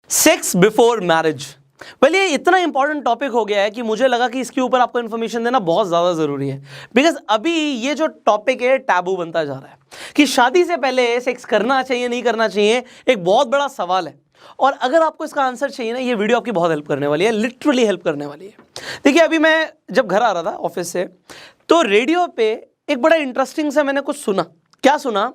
Sex before marriage. Well ये इतना important topic हो गया है कि मुझे लगा कि इसके ऊपर आपको इन्फॉर्मेशन देना बहुत ज़्यादा ज़रूरी है, बिकॉज अभी ये जो टॉपिक है टैबू बनता जा रहा है कि शादी से पहले सेक्स करना चाहिए नहीं करना चाहिए, एक बहुत बड़ा सवाल है। और अगर आपको इसका आंसर चाहिए ना, ये वीडियो आपकी बहुत हेल्प करने वाली है, लिटरली हेल्प करने वाली है। देखिए अभी मैं जब घर आ रहा था ऑफिस से, तो रेडियो पे एक बड़ा इंटरेस्टिंग सा मैंने कुछ सुना। क्या सुना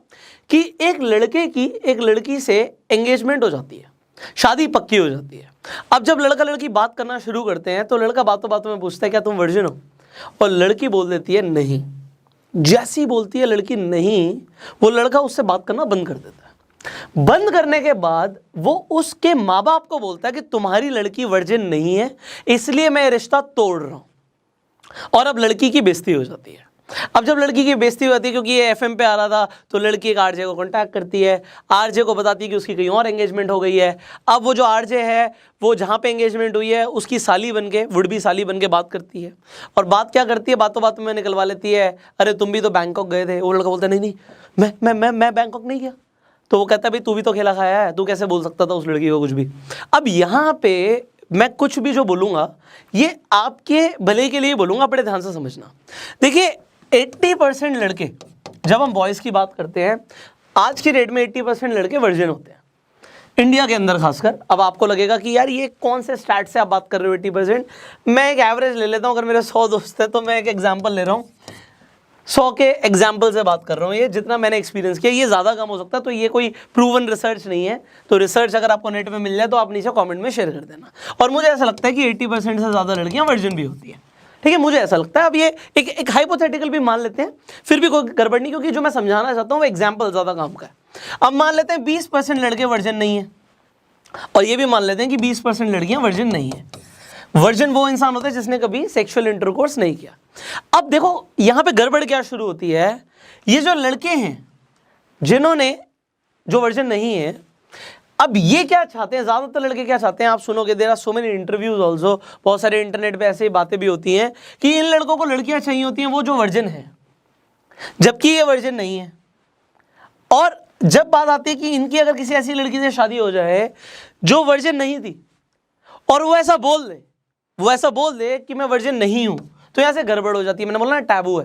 कि एक लड़के की एक लड़की से एंगेजमेंट हो जाती है, शादी पक्की हो जाती है। अब जब लड़का लड़की बात करना शुरू करते हैं तो लड़का बातों बातों में पूछता है क्या तुम वर्जिन हो, और लड़की बोल देती है नहीं। जैसी बोलती है लड़की नहीं, वो लड़का उससे बात करना बंद कर देता है। बंद करने के बाद वो उसके माँ बाप को बोलता है कि तुम्हारी लड़की वर्जिन नहीं है, इसलिए मैं रिश्ता तोड़ रहा हूं। और अब लड़की की बेइज्जती हो जाती है। अब जब लड़की की बेइज्जती होती है, क्योंकि ये एफएम पे आ रहा था, तो लड़की एक आरजे को कांटेक्ट करती है, आरजे को बताती है कि उसकी कहीं और एंगेजमेंट हो गई है। अब वो जो आरजे है वो जहाँ पे एंगेजमेंट हुई है उसकी साली बन के, वुड बी साली बन के बात करती है। और बात क्या करती है, बातों बातों में निकलवा लेती है, अरे तुम भी तो बैंकॉक गए थे। वो लड़का बोलता है नहीं नहीं मैं बैंकॉक नहीं गया। तो वो कहता है भाई तू भी तो खेला खाया है, तू कैसे बोल सकता था उस लड़की को कुछ भी। अब यहाँ पे मैं कुछ भी जो बोलूँगा ये आपके भले के लिए बोलूँगा, बड़े ध्यान से समझना। देखिए 80% लड़के, जब हम बॉयज़ की बात करते हैं आज की डेट में 80% लड़के वर्जिन होते हैं इंडिया के अंदर खासकर। अब आपको लगेगा कि यार ये कौन से स्टैट से आप बात कर रहे हो 80%। मैं एक एवरेज ले लेता हूँ, अगर मेरे 100 दोस्त हैं तो मैं एक एग्जांपल ले रहा हूँ, 100 के एग्जाम्पल से बात कर रहा हूँ। ये जितना मैंने एक्सपीरियंस किया, ये ज़्यादा कम हो सकता है, तो ये कोई प्रूवन रिसर्च नहीं है। तो रिसर्च अगर आपको नेट में मिल जाए तो आप नीचे कमेंट में शेयर कर देना। और मुझे ऐसा लगता है कि 80% से ज़्यादा लड़कियाँ वर्जिन भी होती हैं, ठीक है, मुझे ऐसा लगता है। अब ये एक हाइपोथेटिकल भी मान लेते हैं, फिर भी कोई गड़बड़ नहीं, क्योंकि जो मैं समझाना चाहता हूँ वो एग्जाम्पल ज़्यादा काम का है। अब मान लेते हैं 20% लड़के वर्जिन नहीं है, और ये भी मान लेते हैं कि 20% लड़कियाँ वर्जिन नहीं है। वर्जिन वो इंसान होता है जिसने कभी सेक्सुअल इंटरकोर्स नहीं किया। अब देखो यहाँ पे गड़बड़ क्या शुरू होती है, ये जो लड़के हैं जिन्होंने, जो वर्जिन नहीं है, अब ये क्या चाहते हैं, ज़्यादातर लड़के क्या चाहते हैं, आप सुनोगे, there are so many interviews also, बहुत सारे इंटरनेट पे ऐसी बातें भी होती हैं कि इन लड़कों को लड़कियां चाहिए होती हैं वो जो वर्जिन है, जबकि ये वर्जिन नहीं है। और जब बात आती है कि इनकी अगर किसी ऐसी लड़की से शादी हो जाए जो वर्जिन नहीं थी, और वो ऐसा बोल दे कि मैं वर्जिन नहीं हूं, तो यहां से गड़बड़ हो जाती है। मैंने बोला ना टैबू है।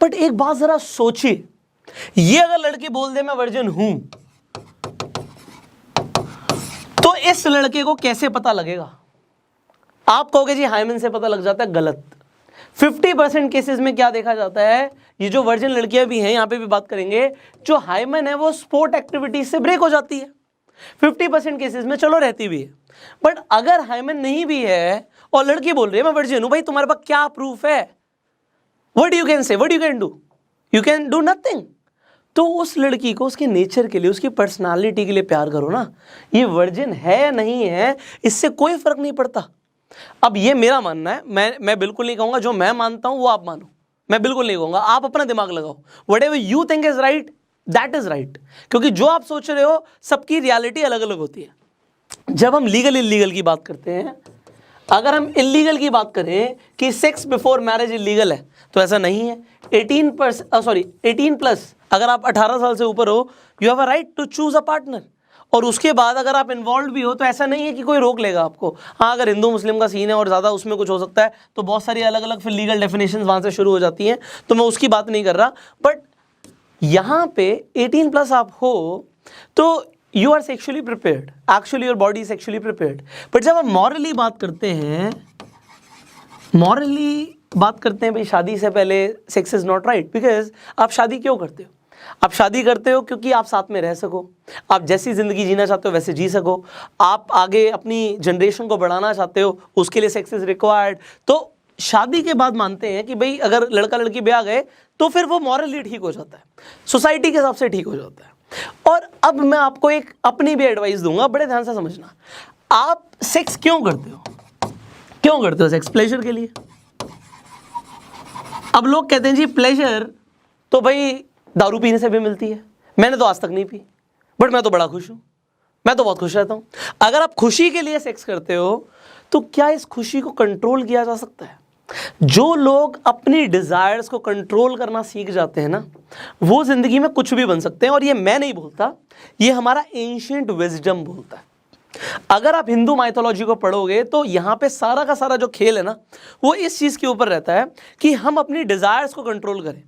बट एक बात जरा सोचिए, ये अगर लड़की बोल दे मैं वर्जिन हूं, तो इस लड़के को कैसे पता लगेगा? आप कहोगे जी हाइमेन से पता लग जाता है, गलत। 50% केसेस में क्या देखा जाता है, ये जो वर्जिन लड़कियां भी हैं, यहां पे भी बात करेंगे, जो हाइमेन है वो स्पोर्ट एक्टिविटी से ब्रेक हो जाती है। 50% केसेस में चलो रहती भी है। बट अगर हाइमेन नहीं भी है और लड़की बोल रही है मैं वर्जिन हूं, भाई तुम्हारे पास क्या प्रूफ है? What you can say, what you can do? You can do nothing. तो उस लड़की को उसके नेचर के लिए, उसकी पर्सनालिटी के लिए प्यार करो ना। ये वर्जिन है या नहीं है, इससे कोई फर्क नहीं पड़ता। अब ये मेरा मानना है, मैं बिल्कुल नहीं कहूंगा जो मैं मानता हूं वो आप मानो, मैं बिल्कुल नहीं कहूंगा। आप अपना दिमाग लगाओ, whatever you think is right that is right, क्योंकि जो आप सोच रहे हो सबकी रियलिटी अलग अलग होती है। जब हम लीगल इलीगल की बात करते हैं, अगर हम इलीगल की बात करें कि सेक्स बिफोर मैरिज इलीगल है, तो ऐसा नहीं है। 18 प्लस अगर आप 18 साल से ऊपर हो, you have a right to choose a partner. और उसके बाद अगर आप इन्वॉल्व भी हो तो ऐसा नहीं है कि कोई रोक लेगा आपको। हाँ, अगर हिंदू मुस्लिम का सीन है और ज़्यादा उसमें कुछ हो सकता है, तो बहुत सारी अलग अलग फिर लीगल डेफिनेशन वहाँ से शुरू हो जाती हैं, तो मैं उसकी बात नहीं कर रहा। बट यहाँ पे 18 प्लस आप हो तो you are sexually prepared, actually your body sexually prepared. But जब हम मॉरली बात करते हैं, भाई शादी से पहले sex is not right, because आप शादी क्यों करते हो? आप शादी करते हो क्योंकि आप साथ में रह सको, आप जैसी ज़िंदगी जीना चाहते हो वैसे जी सको, आप आगे अपनी जनरेशन को बढ़ाना चाहते हो, उसके लिए सेक्स इज रिक्वायर्ड। तो शादी के बाद मानते हैं कि भाई अगर लड़का लड़की ब्याह गए तो फिर वो मॉरली ठीक हो जाता है, सोसाइटी के हिसाब से ठीक हो जाता है। और अब मैं आपको एक अपनी भी एडवाइस दूंगा, बड़े ध्यान से समझना। आप सेक्स क्यों करते हो? सेक्स प्लेजर के लिए। अब लोग कहते हैं जी प्लेजर तो भाई दारू पीने से भी मिलती है। मैंने तो आज तक नहीं पी, बट मैं तो बड़ा खुश हूं, मैं तो बहुत खुश रहता हूं। अगर आप खुशी के लिए सेक्स करते हो तो क्या इस खुशी को कंट्रोल किया जा सकता है? जो लोग अपनी डिजायर्स को कंट्रोल करना सीख जाते हैं ना, वो जिंदगी में कुछ भी बन सकते हैं। और ये मैं नहीं बोलता, ये हमारा एंशिएंट विजडम बोलता है। अगर आप हिंदू माइथोलॉजी को पढ़ोगे तो यहाँ पे सारा का सारा जो खेल है ना, वो इस चीज़ के ऊपर रहता है कि हम अपनी डिज़ायर्स को कंट्रोल करें।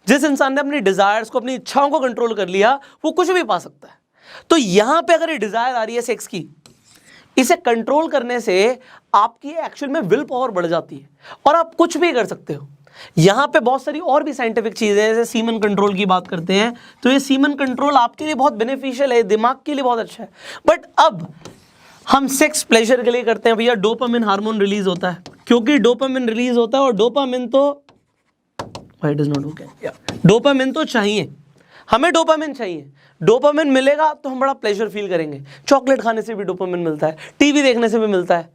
जिस इंसान ने अपनी डिज़ायर्स को, अपनी इच्छाओं को कंट्रोल कर लिया, वो कुछ भी पा सकता है। तो यहाँ पे अगर ये डिज़ायर आ रही है सेक्स की, इसे कंट्रोल करने से आपकी एक्चुअल में विल पावर बढ़ जाती है और आप कुछ भी कर सकते हो। यहाँ पे बहुत सारी और भी साइंटिफिक चीज़ें हैं, जैसे सीमन कंट्रोल की बात करते हैं, तो ये सीमन कंट्रोल आपके लिए बहुत बेनिफिशियल है, दिमाग के लिए बहुत अच्छा है। बट अब हम सेक्स प्लेजर के लिए करते हैं भैया, डोपामिन हार्मोन रिलीज होता है, क्योंकि डोपामिन रिलीज होता है और डोपामिन तो चाहिए, हमें डोपामिन चाहिए। डोपामिन मिलेगा तो हम बड़ा प्लेजर फील करेंगे। चॉकलेट खाने से भी डोपामिन मिलता है, टीवी देखने से भी मिलता है,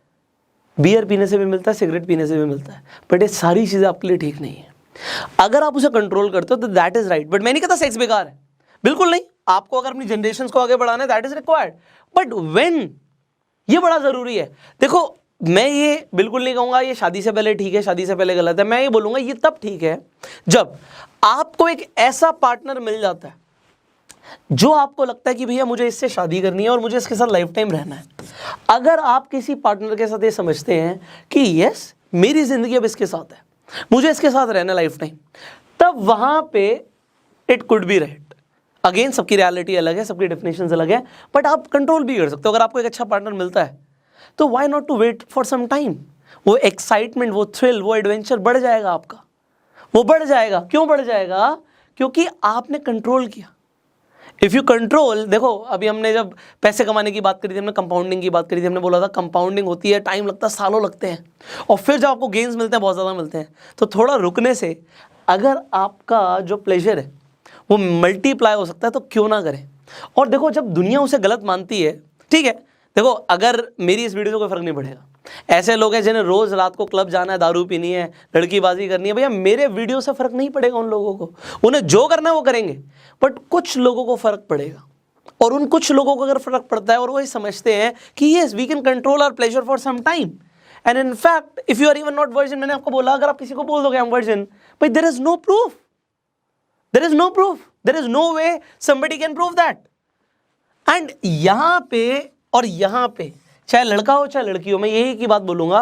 बियर पीने से भी मिलता है, सिगरेट पीने से भी मिलता है। बट ये सारी चीज़ें आपके लिए ठीक नहीं है। अगर आप उसे कंट्रोल करते हो तो दैट इज राइट। बट मैं नहीं कहता सेक्स बेकार है, बिल्कुल नहीं। आपको अगर अपनी जनरेशन को आगे बढ़ाना है, that is required. But when, ये बड़ा ज़रूरी है। देखो, मैं ये बिल्कुल नहीं कहूँगा ये शादी से पहले ठीक है, शादी से पहले गलत है। मैं ये बोलूँगा ये तब ठीक है जब आपको एक ऐसा पार्टनर मिल जाता है जो आपको लगता है कि भैया मुझे इससे शादी करनी है और मुझे इसके साथ लाइफ टाइम रहना है। अगर आप किसी पार्टनर के साथ ये समझते हैं कि यस, मेरी ज़िंदगी अब इसके साथ है, मुझे इसके साथ रहना लाइफ टाइम, तब वहाँ पे it could be right. Again, सबकी रियलिटी अलग है, सबकी डेफिनेशंस अलग है, बट आप कंट्रोल भी कर सकते हो। अगर आपको एक अच्छा पार्टनर मिलता है तो why not to wait for some time. वो एक्साइटमेंट, वो थ्रिल, वो एडवेंचर बढ़ जाएगा आपका, वो बढ़ जाएगा। क्यों बढ़ जाएगा? क्योंकि आपने कंट्रोल किया। इफ़ यू कंट्रोल, देखो अभी हमने जब पैसे कमाने की बात करी थी, हमने कंपाउंडिंग की बात करी थी, हमने बोला था कंपाउंडिंग होती है, टाइम लगता है, सालों लगते हैं, और फिर जब आपको गेन्स मिलते हैं बहुत ज़्यादा मिलते हैं, तो थोड़ा रुकने से अगर आपका जो प्लेजर है वो मल्टीप्लाई हो सकता है, तो क्यों ना करें। और देखो, जब दुनिया उसे गलत मानती है, ठीक है, देखो अगर मेरी इस वीडियो से कोई फ़र्क नहीं पड़ेगा, ऐसे लोग हैं जिन्हें रोज़ रात को क्लब जाना है, दारू पीनी है, लड़कीबाजी करनी है, भैया मेरे वीडियो से फ़र्क नहीं पड़ेगा उन लोगों को, उन्हें जो करना है वो करेंगे। बट कुछ लोगों को फ़र्क पड़ेगा, और उन कुछ लोगों को अगर फ़र्क पड़ता है और वही समझते हैं कि yes we can control our pleasure for some time, and in fact if you are even not virgin, मैंने आपको बोला अगर आप किसी को बोल दोगे आई एम वर्जिन, भाई there is no proof, there is no proof, there is no way somebody can prove that. And यहाँ पे और यहाँ पे, चाहे लड़का हो चाहे लड़की हो, मैं यही की बात बोलूँगा,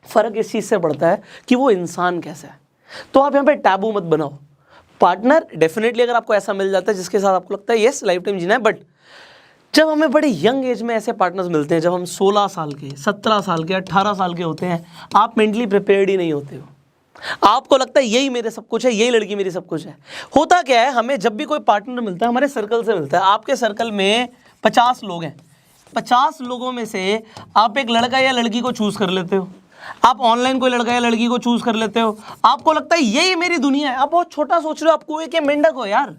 फ़र्क इस चीज़ से पड़ता है कि वो इंसान कैसा है। तो आप यहाँ पे टैबू मत बनाओ। पार्टनर डेफिनेटली अगर आपको ऐसा मिल जाता है जिसके साथ आपको लगता है येस लाइफ टाइम जीना है, बट जब हमें बड़े यंग एज में ऐसे पार्टनर्स मिलते हैं, जब हम 16 साल के, 17 साल के, 18 साल के होते हैं, आप मेंटली प्रिपेयर्ड ही नहीं होते हो। आपको लगता है यही मेरे सब कुछ है, यही लड़की मेरी सब कुछ है। होता क्या है, हमें जब भी कोई पार्टनर मिलता है हमारे सर्कल से मिलता है। आपके सर्कल में 50 लोग हैं, 50 लोगों में से आप एक लड़का या लड़की को चूज कर लेते हो, आप ऑनलाइन कोई लड़का या लड़की को चूज कर लेते हो, आपको लगता है यही मेरी दुनिया है। आप बहुत छोटा सोच रहे हो, आप कुएं के मेंढक हो यार।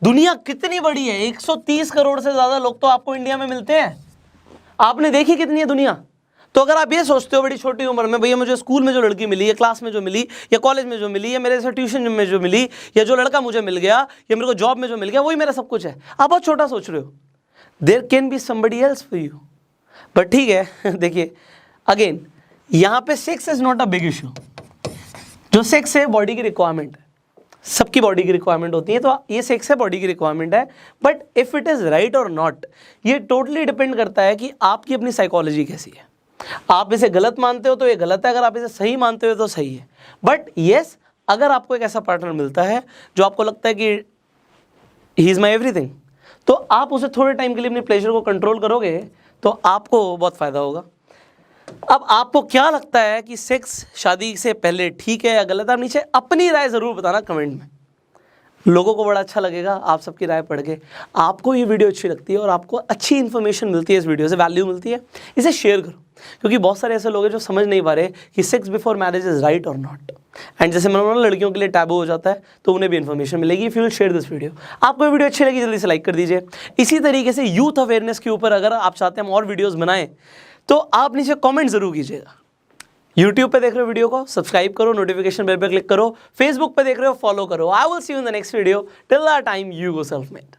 दुनिया कितनी बड़ी है, 130 करोड़ से ज्यादा लोग तो आपको इंडिया में मिलते हैं। आपने देखी कितनी है दुनिया। तो अगर आप ये सोचते हो बड़ी छोटी उम्र में, भैया मुझे स्कूल में जो लड़की मिली, या क्लास में जो मिली, या कॉलेज में जो मिली, या मेरे से ट्यूशन में जो मिली, या जो लड़का मुझे मिल गया, या मेरे को जॉब में जो मिल गया, वही मेरा सब कुछ है, आप बहुत छोटा सोच रहे हो। There can be somebody else for you. But ठीक है, देखिए अगेन यहाँ पे sex is not a big issue. जो सेक्स है बॉडी की रिक्वायरमेंट है, सबकी बॉडी की रिक्वायरमेंट होती है, तो ये सेक्स है, बॉडी की रिक्वायरमेंट है। But if it is right और नॉट, ये टोटली डिपेंड करता है कि आपकी अपनी साइकोलॉजी कैसी है। आप इसे गलत मानते हो तो ये गलत है, अगर आप इसे सही मानते हो तो सही है। बट येस, अगर आपको एक ऐसा पार्टनर मिलता है जो आपको लगता है कि ही इज माई एवरीथिंग, तो आप उसे थोड़े टाइम के लिए अपने प्लेजर को कंट्रोल करोगे तो आपको बहुत फ़ायदा होगा। अब आपको क्या लगता है कि सेक्स शादी से पहले ठीक है या गलत है? आप नीचे अपनी राय ज़रूर बताना कमेंट में, लोगों को बड़ा अच्छा लगेगा आप सबकी राय पढ़ के। आपको ये वीडियो अच्छी लगती है और आपको अच्छी इन्फॉर्मेशन मिलती है, इस वीडियो से वैल्यू मिलती है, इसे शेयर करो, क्योंकि बहुत सारे ऐसे लोग हैं जो समझ नहीं पा रहे कि sex before marriage is right और नॉट। एंड जैसे मैंने बोला लड़कियों के लिए टैबू हो जाता है, तो उन्हें भी इन्फॉर्मेशन मिलेगी। If you will share this video, आपको ये वीडियो अच्छी लगी जल्दी से लाइक कर दीजिए। इसी तरीके से यूथ अवेयरनेस के ऊपर अगर आप चाहते हैं हम और वीडियोज़ बनाएं तो आप नीचे कमेंट जरूर कीजिएगा। यूट्यूब पे देख रहे हो वीडियो को सब्सक्राइब करो, नोटिफिकेशन बेल पे क्लिक करो, फेसबुक पे देख रहे हो फॉलो करो। I will see you in the next video. Till that time, you go self made.